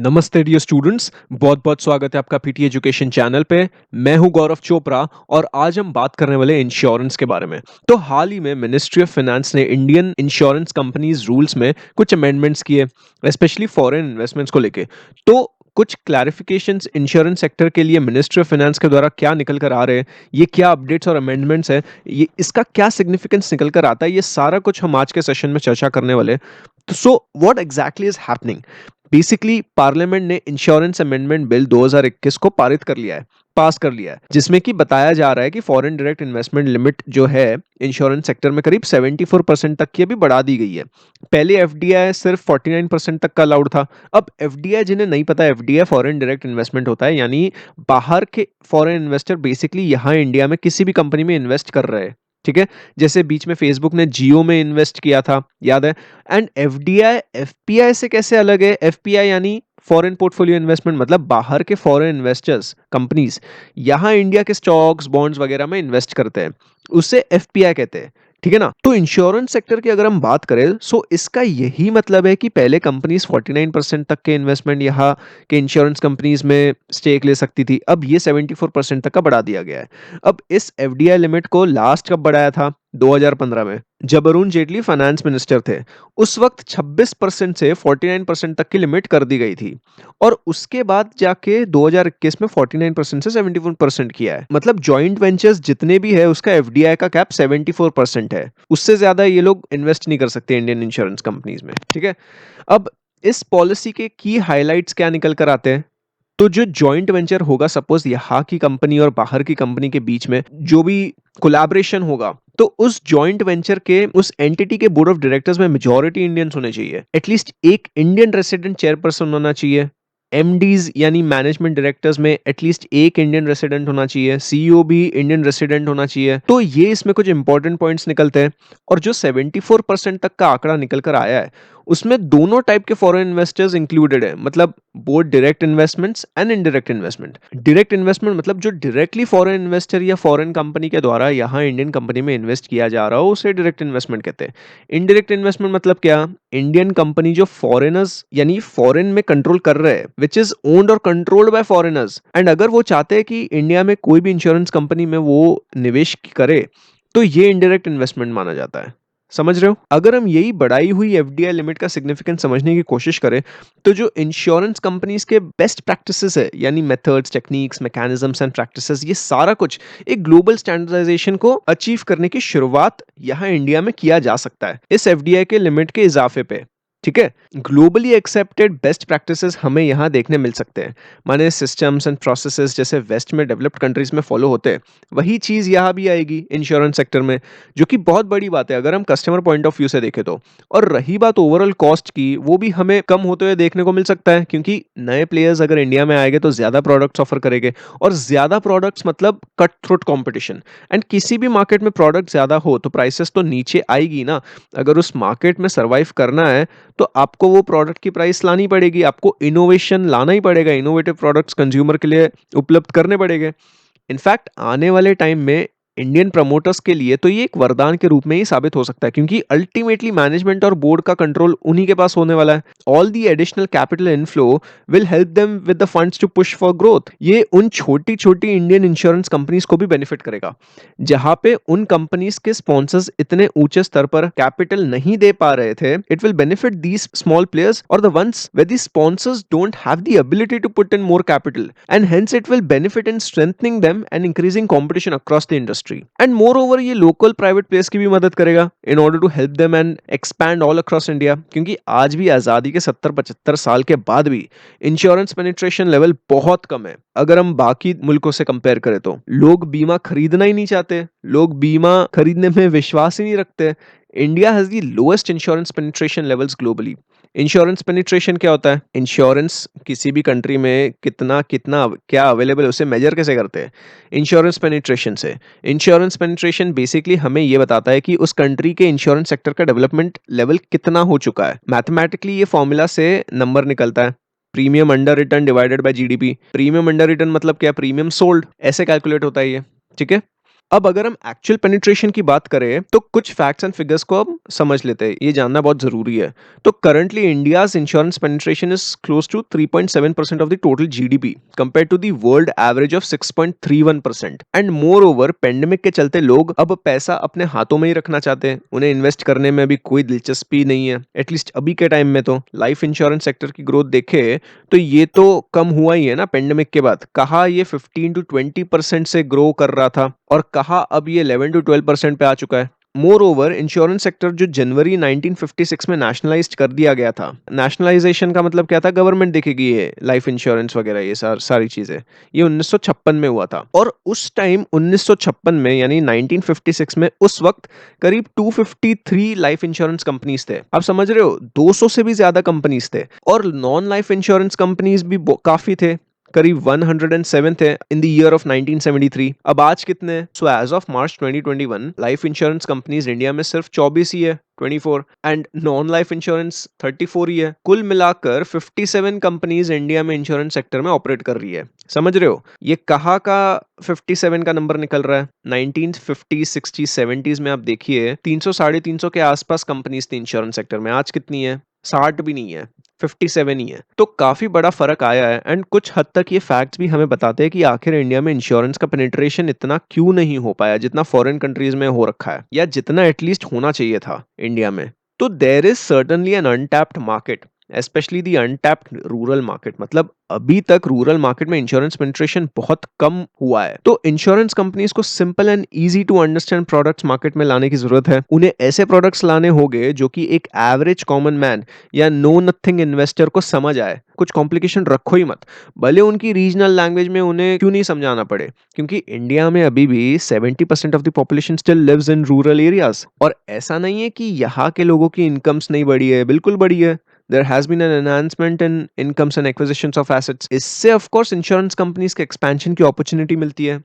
नमस्ते dear students, बहुत बहुत स्वागत है आपका पीटी एजुकेशन चैनल पे। मैं हूं गौरव चोपड़ा और आज हम बात करने वाले इंश्योरेंस के बारे में। तो हाल ही में मिनिस्ट्री ऑफ फाइनेंस ने इंडियन इंश्योरेंस कंपनीज रूल्स में कुछ अमेंडमेंट्स किए, स्पेशली फॉरेन इन्वेस्टमेंट्स को लेके। तो कुछ क्लैरिफिकेशंस इंश्योरेंस सेक्टर के लिए मिनिस्ट्री ऑफ फाइनेंस के द्वारा क्या निकल कर आ रहे हैं, ये क्या अपडेट्स और अमेंडमेंट्स है, ये इसका क्या सिग्निफिकेंस निकल कर आता है, ये सारा कुछ हम आज के सेशन में चर्चा करने वाले हैं। तो so what exactly is happening. Basically parliament ने इंश्योरेंस अमेंडमेंट बिल 2021 को पारित कर लिया है, पास कर लिया है, जिसमें कि बताया जा रहा है कि फॉरेन डायरेक्ट इन्वेस्टमेंट लिमिट जो है इंश्योरेंस सेक्टर में करीब 74% तक की अभी बढ़ा दी गई है। पहले एफडीआई सिर्फ 49% तक का अलाउड था। अब एफडीआई, जिन्हें नहीं पता, एफडीआई फॉरेन डायरेक्ट इन्वेस्टमेंट होता है, यानी बाहर के फॉरेन इन्वेस्टर बेसिकली यहाँ इंडिया में किसी भी कंपनी में इन्वेस्ट कर रहे हैं। ठीक है, जैसे बीच में फेसबुक ने जियो में इन्वेस्ट किया था, याद है। एंड एफडीआई एफपीआई से कैसे अलग है? एफपीआई यानी फॉरेन पोर्टफोलियो इन्वेस्टमेंट, मतलब बाहर के फॉरेन इन्वेस्टर्स कंपनीज यहाँ इंडिया के स्टॉक्स बॉन्ड्स वगैरह में इन्वेस्ट करते हैं, उससे एफपीआई कहते हैं। ठीक है ना। तो इंश्योरेंस सेक्टर की अगर हम बात करें, सो इसका यही मतलब है कि पहले कंपनीज 49% तक के इन्वेस्टमेंट यहाँ के इंश्योरेंस कंपनीज में स्टेक ले सकती थी, अब ये 74% तक का बढ़ा दिया गया है। अब इस एफडीआई लिमिट को लास्ट कब बढ़ाया था? 2015 में, जब अरुण जेटली फाइनेंस मिनिस्टर थे। उस वक्त 26% से 49% तक की लिमिट कर दी गई थी, और उसके बाद जाके 2021 में 49% से 74% किया है। मतलब जॉइंट वेंचर्स जितने भी है उसका एफडीआई का कैप 74% है, उससे ज्यादा ये लोग इन्वेस्ट नहीं कर सकते इंडियन इंश्योरेंस कंपनीज में। ठीक है। अब इस पॉलिसी के की हाइलाइट्स क्या निकल कर आते हैं? तो जो जॉइंट वेंचर होगा, सपोज यहाँ की कंपनी और बाहर की कंपनी के बीच में जो भी कोलैबोरेशन होगा, तो उस जॉइंट वेंचर के उस एंटिटी के बोर्ड ऑफ डायरेक्टर्स में मेजॉरिटी इंडियंस होने चाहिए, एटलीस्ट एक इंडियन रेसिडेंट चेयरपर्सन होना चाहिए, एमडीज यानी मैनेजमेंट डायरेक्टर्स में एटलीस्ट एक इंडियन रेसिडेंट होना चाहिए, सीईओ भी इंडियन रेसिडेंट होना चाहिए। तो ये इसमें कुछ इंपॉर्टेंट पॉइंट्स निकलते हैं। और जो 74% तक का आंकड़ा निकल कर आया है, उसमें दोनों टाइप के फॉरेन इन्वेस्टर्स इंक्लूडेड है, मतलब both direct investments and indirect investment. Direct investment मतलब जो डायरेक्टली फॉरेन इन्वेस्टर या फॉरेन कंपनी के द्वारा यहाँ इंडियन कंपनी में इन्वेस्ट किया जा रहा हो, उसे डायरेक्ट इन्वेस्टमेंट कहते हैं। इनडायरेक्ट इन्वेस्टमेंट मतलब क्या? इंडियन कंपनी जो फॉरेनर्स यानी फॉरेन में कंट्रोल कर रहे हैं, विच इज ओन्ड और कंट्रोल्ड बाय फॉरेनर्स, एंड अगर वो चाहते हैं कि इंडिया में कोई भी इंश्योरेंस कंपनी में वो निवेश करे, तो ये इनडायरेक्ट इन्वेस्टमेंट माना जाता है। समझ रहे हो? अगर हम यही बढ़ाई हुई एफडीआई लिमिट का सिग्निफिकेंस समझने की कोशिश करें, तो जो इंश्योरेंस कंपनीज के बेस्ट प्रैक्टिसेस है, यानी methods, techniques, mechanisms and practices, ये सारा कुछ एक ग्लोबल स्टैंडर्डाइजेशन को अचीव करने की शुरुआत यहाँ इंडिया में किया जा सकता है इस एफडीआई के लिमिट के इजाफे पे। ठीक है। ग्लोबली एक्सेप्टेड बेस्ट प्रैक्टिसेस हमें यहाँ देखने मिल सकते हैं, माने सिस्टम्स एंड प्रोसेसेस जैसे वेस्ट में डेवलप्ड कंट्रीज में फॉलो होते हैं, वही चीज यहाँ भी आएगी इंश्योरेंस सेक्टर में, जो कि बहुत बड़ी बात है अगर हम कस्टमर पॉइंट ऑफ व्यू से देखें तो। और रही बात ओवरऑल कॉस्ट की, वो भी हमें कम होते हुए देखने को मिल सकता है, क्योंकि नए प्लेयर्स अगर इंडिया में आएंगे तो ज्यादा प्रोडक्ट्स ऑफर करेंगे, और ज्यादा प्रोडक्ट्स मतलब कट थ्रोट कॉम्पिटिशन। एंड किसी भी मार्केट में प्रोडक्ट ज्यादा हो तो प्राइसेस तो नीचे आएगी ना। अगर उस मार्केट में सर्वाइव करना है तो आपको वो प्रोडक्ट की प्राइस लानी पड़ेगी, आपको इनोवेशन लाना ही पड़ेगा, इनोवेटिव प्रोडक्ट्स कंज्यूमर के लिए उपलब्ध करने पड़ेंगे। इनफैक्ट आने वाले टाइम में इंडियन प्रमोटर्स के लिए तो ये एक वरदान के रूप में ही साबित हो सकता है, क्योंकि अल्टीमेटली मैनेजमेंट और बोर्ड का कंट्रोल उन्हीं के पास होने वाला है। All the additional capital inflow will help them with the funds to push for growth. ये उन छोटी छोटी इंडियन इंश्योरेंस कंपनीज को भी बेनिफिट करेगा, जहां पे उन कंपनीज के स्पॉन्सर्स इतने ऊंचे स्तर पर कैपिटल नहीं दे पा रहे थे। It will benefit these small players और the ones where the sponsors don't have the ability to put in more capital, and hence it will benefit in strengthening them and increasing competition across the industry. And more over ये local private players की भी मदद करेगा in order to help them and expand all across India, क्योंकि आज भी आजादी के 70-75 साल के बाद भी इंश्योरेंस पेनिट्रेशन लेवल बहुत कम है अगर हम बाकी मुल्कों से कंपेयर करें तो। लोग बीमा खरीदना ही नहीं चाहते, लोग बीमा खरीदने में विश्वास ही नहीं रखते। India has the lowest insurance penetration levels globally. Insurance penetration क्या होता है? इंश्योरेंस किसी भी कंट्री में कितना कितना क्या अवेलेबल है उसे मेजर कैसे करते हैं? इंश्योरेंस पेनिट्रेशन से। इंश्योरेंस पेनिट्रेशन बेसिकली हमें ये बताता है कि उस कंट्री के इंश्योरेंस सेक्टर का डेवलपमेंट लेवल कितना हो चुका है। मैथमेटिकली ये फॉर्मूला से नंबर निकलता है, premium under return divided by GDP. Premium under return मतलब क्या? प्रीमियम सोल्ड, ऐसे कैलकुलेट होता है ये। ठीक है। अब अगर हम एक्चुअल पेनिट्रेशन की बात करें तो कुछ फैक्ट्स एंड फिगर्स को हम समझ लेते हैं, ये जानना बहुत जरूरी है। तो currently India's insurance penetration is close to 3.7% of the total GDP compare to the world average of 6.31%। And more over pandemic के चलते लोग अब पैसा अपने हाथों में ही रखना चाहते हैं, उन्हें इन्वेस्ट करने में अभी कोई दिलचस्पी नहीं है, एटलीस्ट अभी के टाइम में। तो लाइफ इंश्योरेंस सेक्टर की ग्रोथ देखे तो ये तो कम हुआ ही है ना पेंडेमिक के बाद। कहा ये 15 to 20% से ग्रो कर रहा था और कहा अब ये 11 to 12% पे आ चुका है। मोर ओवर इंश्योरेंस सेक्टर जो जनवरी 1956 में नेशनलाइज्ड कर दिया गया था, नेशनलाइजेशन का मतलब क्या था, गवर्नमेंट देखेगी ये लाइफ इंश्योरेंस वगैरह ये सारी चीजें, ये 1956 में हुआ था। और उस टाइम 1956 में यानी 1956 में उस वक्त करीब 253 लाइफ इंश्योरेंस कंपनीज थे। आप समझ रहे हो, 200 से भी ज्यादा कंपनीज थे। और नॉन लाइफ इंश्योरेंस कंपनीज भी काफी थे, करीब 107 थे इन द ईयर ऑफ 1973। अब आज कितने? So as of March 2021 life insurance companies India में सिर्फ 24 ही है, 24, एंड नॉन लाइफ इंश्योरेंस 34 ही है। कुल मिलाकर 57 कंपनीज इंडिया में इंश्योरेंस सेक्टर में ऑपरेट कर रही है। समझ रहे हो, ये कहाँ का 57 का नंबर निकल रहा है? 1950, 60, 70s में आप देखिए 300 साढ़े 300 के आसपास कंपनीज थी इंश्योरेंस सेक्टर में। आज कितनी है? 60 भी नहीं है, 57 ही है। तो काफी बड़ा फर्क आया है। एंड कुछ हद तक ये फैक्ट्स भी हमें बताते हैं कि आखिर इंडिया में इंश्योरेंस का पेनिट्रेशन इतना क्यों नहीं हो पाया जितना फॉरेन कंट्रीज में हो रखा है, या जितना एटलीस्ट होना चाहिए था इंडिया में। तो there is certainly an untapped market, specially the untapped rural market. मतलब अभी तक रूरल मार्केट में इंश्योरेंस पेनिट्रेशन बहुत कम हुआ है। तो इंश्योरेंस कंपनीज को simple and easy to understand products market में लाने की जरूरत है। उन्हें ऐसे प्रोडक्ट्स लाने होंगे जो कि एक एवरेज कॉमन मैन या नो नथिंग इन्वेस्टर को समझ आए। कुछ कॉम्प्लिकेशन रखो ही मत, भले उनकी रीजनल लैंग्वेज में उन्हें क्यों नहीं समझाना पड़े, क्योंकि इंडिया में अभी भी 70% of the population still lives in rural areas. और ऐसा नहीं है कि यहाँ के लोगों की इनकम्स नहीं बढ़ी है, बिल्कुल बढ़ी है। There has been an enhancement in incomes and acquisitions of assets. इससे of course इंश्योरेंस कंपनीज के एक्सपेंशन की अपॉर्चुनिटी मिलती है।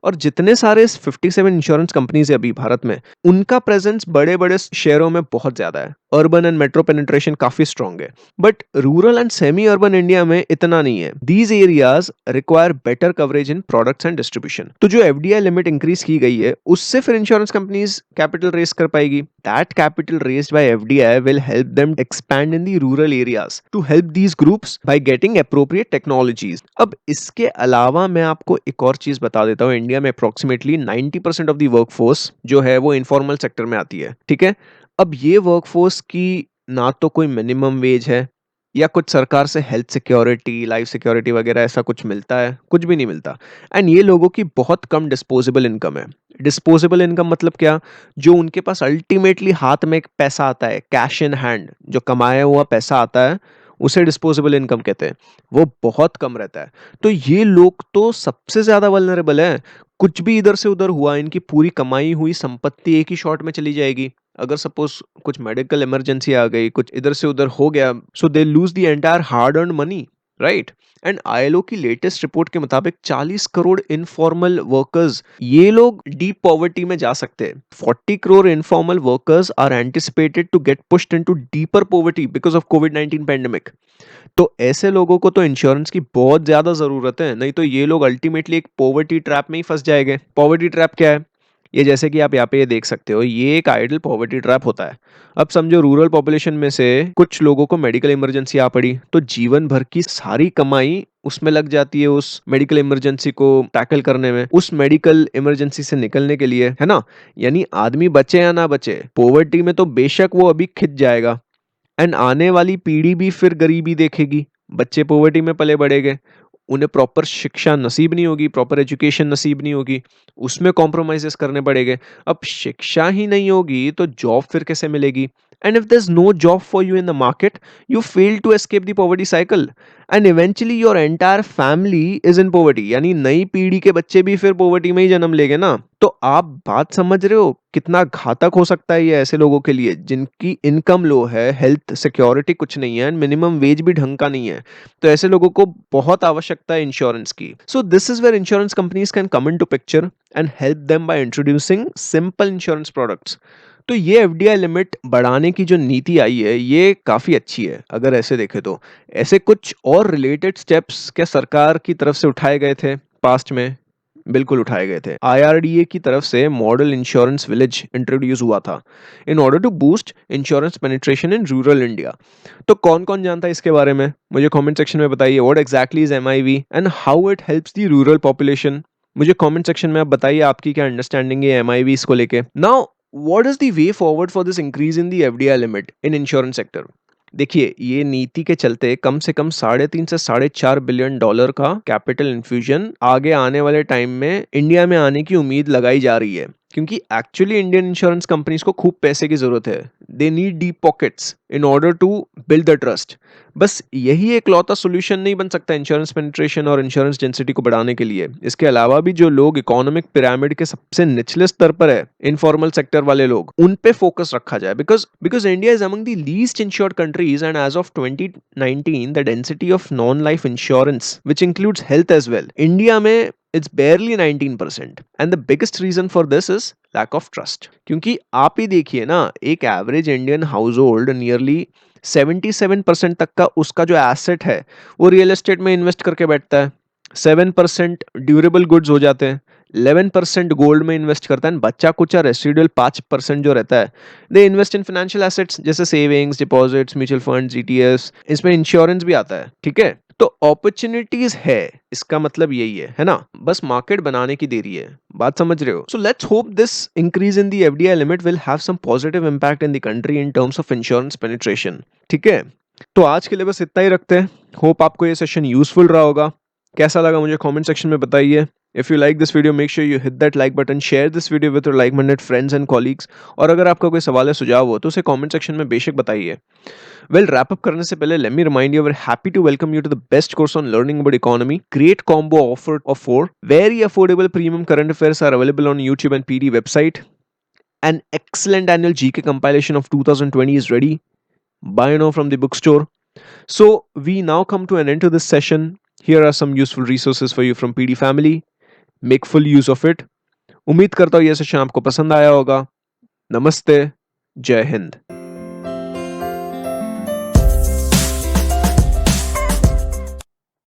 और जितने सारे 57 इंश्योरेंस कंपनीज है अभी भारत में, उनका प्रेजेंस बड़े बड़े शहरों में बहुत ज्यादा है। अर्बन एंड मेट्रो पेनिट्रेशन काफी स्ट्रांग है, but rural and semi urban India में इतना नहीं है। These areas require better coverage in products and distribution. तो जो एफडीआई लिमिट इंक्रीज की गई है, उससे फिर इंश्योरेंस कंपनीज कैपिटल रेज कर पाएगी। That capital raised by FDI will help them expand in the rural areas to help these groups by getting appropriate technologies. अब इसके अलावा मैं आपको एक और चीज बता देता हूँ। इंडिया में अप्रोक्सीमेटली 90% ऑफ दी वर्कफोर्स जो है वो इनफॉर्मल सेक्टर में आती है, ठीक है। अब ये वर्कफोर्स की ना तो कोई मिनिमम वेज है, या कुछ सरकार से हेल्थ सिक्योरिटी, लाइफ सिक्योरिटी वगैरह ऐसा कुछ मिलता है, कुछ भी नहीं मिलता। एंड ये लोगों की बहुत कम डिस्पोजेबल इनकम है। डिस्पोजेबल इनकम मतलब क्या? जो उनके पास अल्टीमेटली हाथ में एक पैसा आता है, कैश इन हैंड, जो कमाया हुआ पैसा आता है, उसे डिस्पोजेबल इनकम कहते हैं। वो बहुत कम रहता है। तो ये लोग तो सबसे ज्यादा वल्नरेबल है। कुछ भी इधर से उधर हुआ, इनकी पूरी कमाई हुई संपत्ति एक ही शॉट में चली जाएगी। अगर सपोज कुछ मेडिकल इमरजेंसी आ गई, कुछ इधर से उधर हो गया, so they lose the entire hard earn money, right. And ILO की लेटेस्ट रिपोर्ट के मुताबिक 40 करोड़ इनफॉर्मल वर्कर्स, ये लोग डीप पॉवर्टी में जा सकते हैं। 40 crore informal workers are anticipated to get pushed into deeper poverty because of कोविड-19 पैंडेमिक। तो ऐसे लोगों को तो इंश्योरेंस की बहुत ज्यादा जरूरत है, नहीं तो ये लोग अल्टीमेटली एक पॉवर्टी ट्रैप में ही फंस जाएंगे। पॉवर्टी ट्रैप क्या है? ये जैसे कि आप यहाँ पे ये देख सकते हो, ये एक आइडल पॉवर्टी ट्रैप होता है। अब समझो रूरल पॉपुलेशन में से कुछ लोगों को मेडिकल इमरजेंसी आ पड़ी, तो जीवन भर की सारी कमाई उसमें लग जाती है, उस मेडिकल इमरजेंसी को टैकल करने में, उस मेडिकल इमरजेंसी से निकलने के लिए, है ना। यानी आदमी बचे या ना बचे, पॉवर्टी में तो बेशक वो अभी खिंच जाएगा। एंड आने वाली पीढ़ी भी फिर गरीबी देखेगी। बच्चे पॉवर्टी में पले बढ़ेंगे, उन्हें प्रॉपर शिक्षा नसीब नहीं होगी, प्रॉपर एजुकेशन नसीब नहीं होगी, उसमें कॉम्प्रोमाइजेस करने पड़ेंगे। अब शिक्षा ही नहीं होगी तो जॉब फिर कैसे मिलेगी? And if there is no job for you in the market, you fail to escape the poverty cycle and eventually your entire family is in poverty. यानी नई पीढ़ी के बच्चे भी फिर पॉवर्टी में ही जन्म लेंगे ना। तो आप बात समझ रहे हो कितना घातक हो सकता है ये ऐसे लोगों के लिए जिनकी इनकम लो है, हेल्थ सिक्योरिटी कुछ नहीं है, एंड मिनिमम वेज भी ढंग का नहीं है। तो ऐसे लोगों को बहुत आवश्यकता है इंश्योरेंस की। So this is where insurance companies can come into picture and help them by introducing simple insurance products. तो ये एफडीआई लिमिट बढ़ाने की जो नीति आई है, ये काफी अच्छी है अगर ऐसे देखें तो। ऐसे कुछ और रिलेटेड स्टेप्स क्या सरकार की तरफ से उठाए गए थे पास्ट में? बिल्कुल उठाए गए थे। IRDA की तरफ से मॉडल इंश्योरेंस विलेज इंट्रोड्यूस हुआ था in order to boost insurance penetration in rural India. तो कौन कौन जानता है इसके बारे में? मुझे कमेंट सेक्शन में बताइए। What exactly is MIV and how it helps the rural population? मुझे कमेंट सेक्शन में आप बताइए आपकी क्या अंडरस्टैंडिंग है MIVs को लेके। Now what is the way forward for this increase in the FDI limit in insurance sector? देखिए, ये नीति के चलते कम से कम 3.5 से $4.5 बिलियन का कैपिटल इन्फ्यूजन आगे आने वाले टाइम में इंडिया में आने की उम्मीद लगाई जा रही है, क्योंकि एक्चुअली इंडियन इंश्योरेंस कंपनीज को खूब पैसे की जरूरत है। They need deep pockets in order to build the trust. बस यही एक लौता सोल्यूशन नहीं बन सकता इंश्योरेंस पेनिट्रेशन और इंश्योरेंस डेंसिटी को बढ़ाने के लिए। इसके अलावा भी जो लोग इकोनॉमिक पिरामिड के सबसे निचले स्तर पर है, इनफॉर्मल सेक्टर वाले लोग, उन पे फोकस रखा जाए, because India is among the least insured countries and as of 2019 the density of non life insurance which includes health as well, India में it's barely 19%, and the biggest reason for this is lack of trust। क्योंकि आप ही देखिए ना, एक average Indian house hold nearly 77% तक का उसका जो एसेट है वो रियल एस्टेट में इन्वेस्ट करके बैठता है, 7% ड्यूरेबल गुड्स हो जाते हैं, 11% गोल्ड में इन्वेस्ट करता है, बच्चा कुछ रेसिडुअल 5% जो रहता है they invest in financial assets जैसे savings, deposits, mutual funds, ETFs। इसमें इंश्योरेंस भी आता है, ठीक है। तो अपॉर्चुनिटीज है, इसका मतलब यही है ना, बस मार्केट बनाने की देरी है। बात समझ रहे हो? So let's hope this increase in the FDI limit will have some positive impact in the country in terms of insurance penetration. ठीक है, तो आज के लिए बस इतना ही रखते हैं। होप आपको ये सेशन यूजफुल रहा होगा। कैसा लगा मुझे कमेंट सेक्शन में बताइए। If you like this video, make sure you hit that like button, share this video with your like-minded friends and colleagues। और अगर आपका कोई सवाल या सुझाव हो तो उसे कमेंट सेक्शन में बेशक बताइए। Well, wrap up करने से पहले let me remind you we're happy to welcome you to the best course on learning about economy। Great combo offer of 4 very affordable premium current affairs are available on YouTube and PD website। An excellent annual GK compilation of 2020 is ready। Buy now from the bookstore। So we now come to an end to this session। Here are some useful resources for you from PD family। Make full use of it। उम्मीद करता हूँ यह session आपको पसंद आया होगा। नमस्ते, जय हिंद।